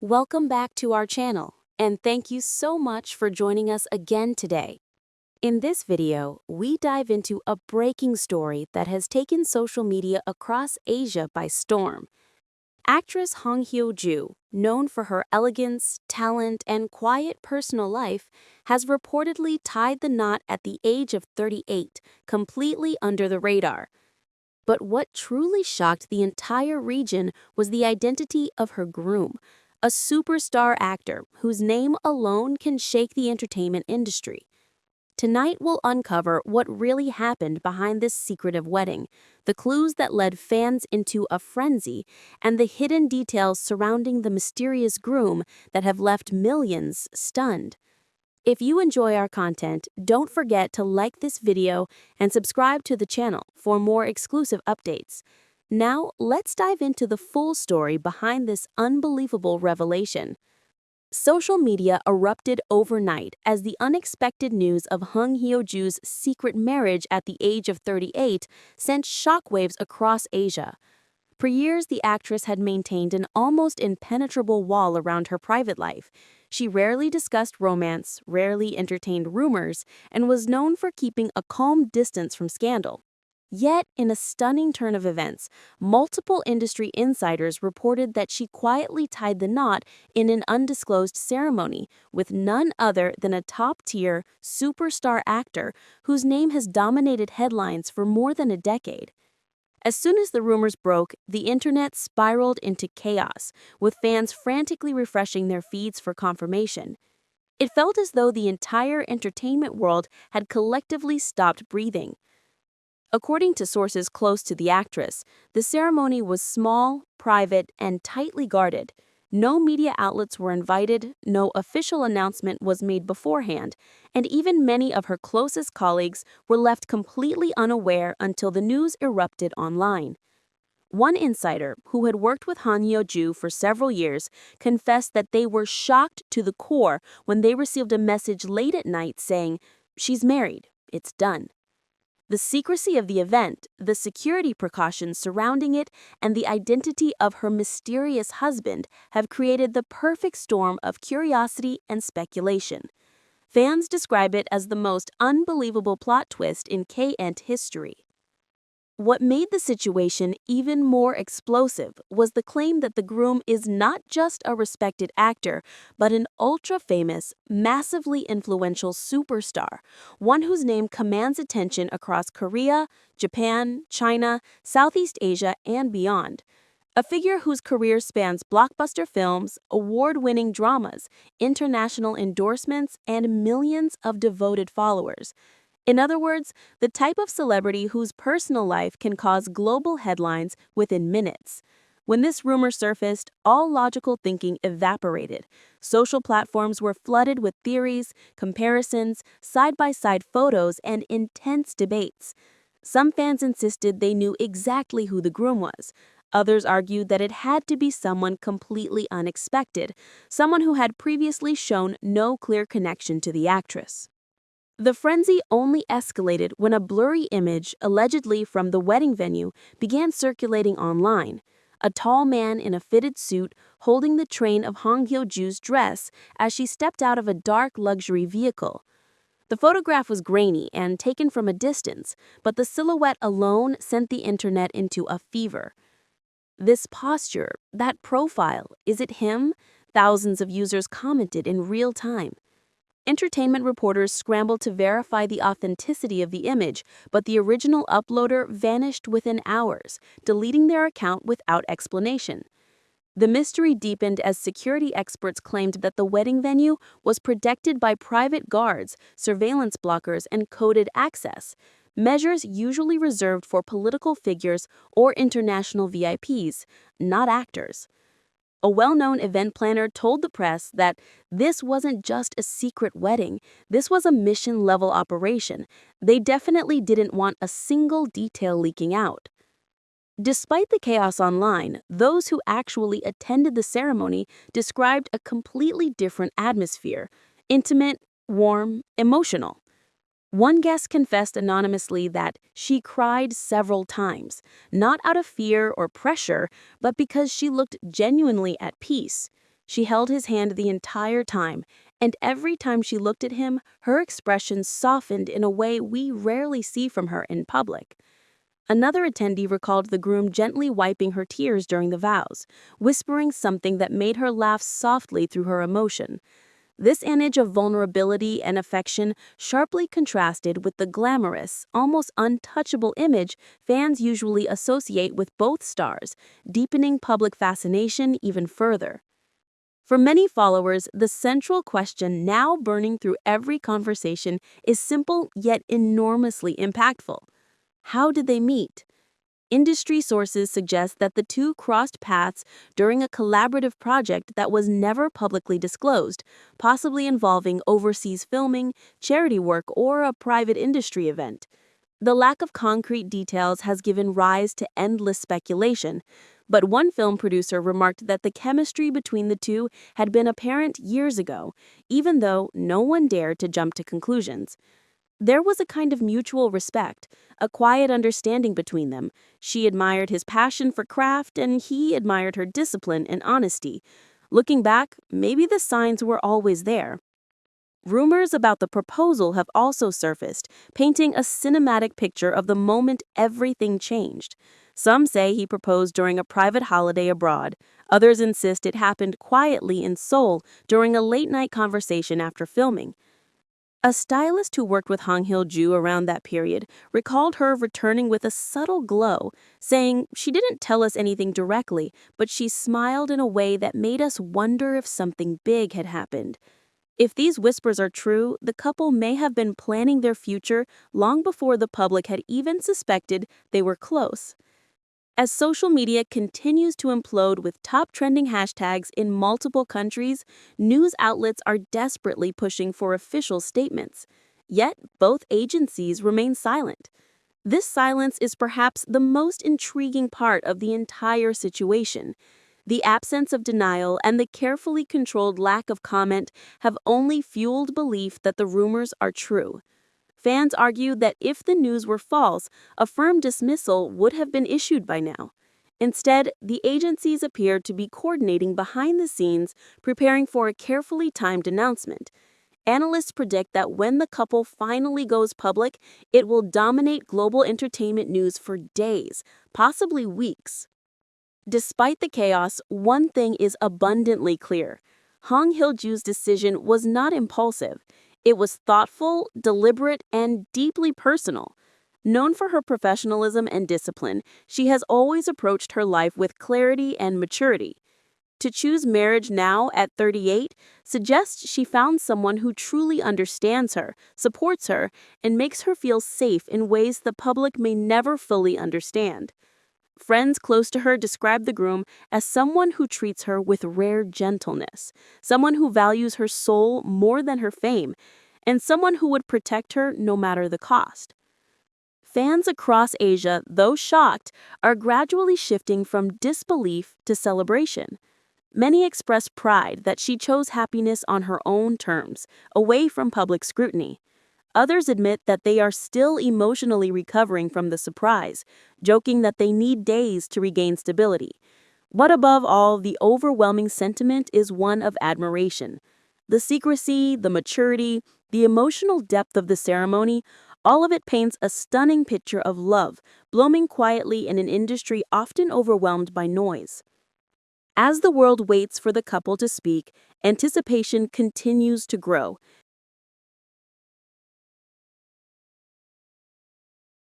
Welcome back to our channel, and thank you so much for joining us again today. In this video, we dive into a breaking story that has taken social media across Asia by storm. Actress Hyo-joo, known for her elegance, talent, and quiet personal life, has reportedly tied the knot at the age of 38, completely under the radar. But what truly shocked the entire region was the identity of her groom, a superstar actor whose name alone can shake the entertainment industry. Tonight we'll uncover what really happened behind this secretive wedding, the clues that led fans into a frenzy, and the hidden details surrounding the mysterious groom that have left millions stunned. If you enjoy our content, don't forget to like this video and subscribe to the channel for more exclusive updates. Now, let's dive into the full story behind this unbelievable revelation. Social media erupted overnight as the unexpected news of Hyo-joo's secret marriage at the age of 38 sent shockwaves across Asia. For years, the actress had maintained an almost impenetrable wall around her private life. She rarely discussed romance, rarely entertained rumors, and was known for keeping a calm distance from scandal. Yet, in a stunning turn of events, multiple industry insiders reported that she quietly tied the knot in an undisclosed ceremony with none other than a top-tier, superstar actor whose name has dominated headlines for more than a decade. As soon as the rumors broke, the internet spiraled into chaos, with fans frantically refreshing their feeds for confirmation. It felt as though the entire entertainment world had collectively stopped breathing. According to sources close to the actress, the ceremony was small, private, and tightly guarded. No media outlets were invited, no official announcement was made beforehand, and even many of her closest colleagues were left completely unaware until the news erupted online. One insider, who had worked with Hyo-joo for several years, confessed that they were shocked to the core when they received a message late at night saying, "She's married, it's done." The secrecy of the event, the security precautions surrounding it, and the identity of her mysterious husband have created the perfect storm of curiosity and speculation. Fans describe it as the most unbelievable plot twist in K-ent history. What made the situation even more explosive was the claim that the groom is not just a respected actor, but an ultra-famous, massively influential superstar, one whose name commands attention across Korea, Japan, China, Southeast Asia, and beyond. A figure whose career spans blockbuster films, award-winning dramas, international endorsements, and millions of devoted followers. In other words, the type of celebrity whose personal life can cause global headlines within minutes. When this rumor surfaced, all logical thinking evaporated. Social platforms were flooded with theories, comparisons, side-by-side photos, and intense debates. Some fans insisted they knew exactly who the groom was. Others argued that it had to be someone completely unexpected, someone who had previously shown no clear connection to the actress. The frenzy only escalated when a blurry image, allegedly from the wedding venue, began circulating online. A tall man in a fitted suit holding the train of Hyo-joo's dress as she stepped out of a dark luxury vehicle. The photograph was grainy and taken from a distance, but the silhouette alone sent the internet into a fever. "This posture, that profile, is it him?" Thousands of users commented in real time. Entertainment reporters scrambled to verify the authenticity of the image, but the original uploader vanished within hours, deleting their account without explanation. The mystery deepened as security experts claimed that the wedding venue was protected by private guards, surveillance blockers, and coded access, measures usually reserved for political figures or international VIPs, not actors. A well-known event planner told the press that this wasn't just a secret wedding, this was a mission-level operation. They definitely didn't want a single detail leaking out. Despite the chaos online, those who actually attended the ceremony described a completely different atmosphere: intimate, warm, emotional. One guest confessed anonymously that she cried several times, not out of fear or pressure, but because she looked genuinely at peace. She held his hand the entire time, and every time she looked at him, her expression softened in a way we rarely see from her in public. Another attendee recalled the groom gently wiping her tears during the vows, whispering something that made her laugh softly through her emotion. This image of vulnerability and affection sharply contrasted with the glamorous, almost untouchable image fans usually associate with both stars, deepening public fascination even further. For many followers, the central question now burning through every conversation is simple yet enormously impactful. How did they meet? Industry sources suggest that the two crossed paths during a collaborative project that was never publicly disclosed, possibly involving overseas filming, charity work, or a private industry event. The lack of concrete details has given rise to endless speculation, but one film producer remarked that the chemistry between the two had been apparent years ago, even though no one dared to jump to conclusions. There was a kind of mutual respect, a quiet understanding between them. She admired his passion for craft, and he admired her discipline and honesty. Looking back, maybe the signs were always there. Rumors about the proposal have also surfaced, painting a cinematic picture of the moment everything changed. Some say he proposed during a private holiday abroad. Others insist it happened quietly in Seoul during a late-night conversation after filming. A stylist who worked with Hyo-joo around that period recalled her returning with a subtle glow, saying she didn't tell us anything directly, but she smiled in a way that made us wonder if something big had happened. If these whispers are true, the couple may have been planning their future long before the public had even suspected they were close. As social media continues to implode with top trending hashtags in multiple countries, news outlets are desperately pushing for official statements. Yet, both agencies remain silent. This silence is perhaps the most intriguing part of the entire situation. The absence of denial and the carefully controlled lack of comment have only fueled belief that the rumors are true. Fans argue that if the news were false, a firm dismissal would have been issued by now. Instead, the agencies appear to be coordinating behind the scenes, preparing for a carefully timed announcement. Analysts predict that when the couple finally goes public, it will dominate global entertainment news for days, possibly weeks. Despite the chaos, one thing is abundantly clear. Hong Hyo-joo's decision was not impulsive. It was thoughtful, deliberate, and deeply personal. Known for her professionalism and discipline, she has always approached her life with clarity and maturity. To choose marriage now at 38 suggests she found someone who truly understands her, supports her, and makes her feel safe in ways the public may never fully understand. Friends close to her describe the groom as someone who treats her with rare gentleness, someone who values her soul more than her fame, and someone who would protect her no matter the cost. Fans across Asia, though shocked, are gradually shifting from disbelief to celebration. Many express pride that she chose happiness on her own terms, away from public scrutiny. Others admit that they are still emotionally recovering from the surprise, joking that they need days to regain stability. But above all, the overwhelming sentiment is one of admiration. The secrecy, the maturity, the emotional depth of the ceremony, all of it paints a stunning picture of love, blooming quietly in an industry often overwhelmed by noise. As the world waits for the couple to speak, anticipation continues to grow.